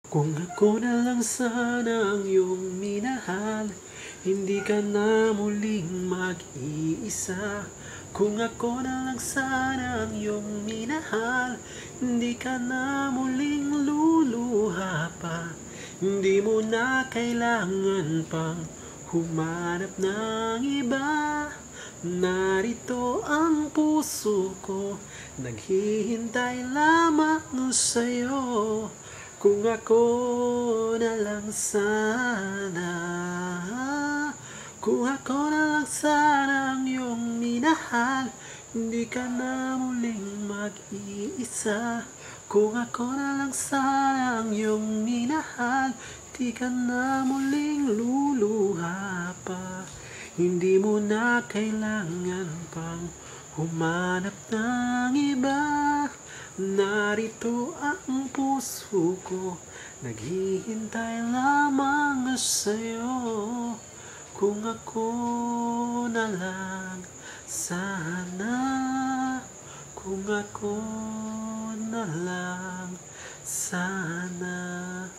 Kung ako na lang sana ang iyong minahal, hindi ka na muling mag-iisa. Kung ako na lang sana ang iyong minahal, hindi ka na muling luluha pa. Hindi mo na kailangan pang humanap ng iba. Narito ang puso ko, naghihintay lamang sa'yo. Kung ako na lang sana, kung ako na lang sana ang iyong minahal, hindi ka na muling mag-iisa. Kung ako na lang sana ang iyong minahal, di ka na muling luluha pa. Hindi mo na kailangan pang humanap ng iba. Narito ang puso ko, naghihintay lamang sa'yo. Kung ako na lang sana, kung ako na lang sana.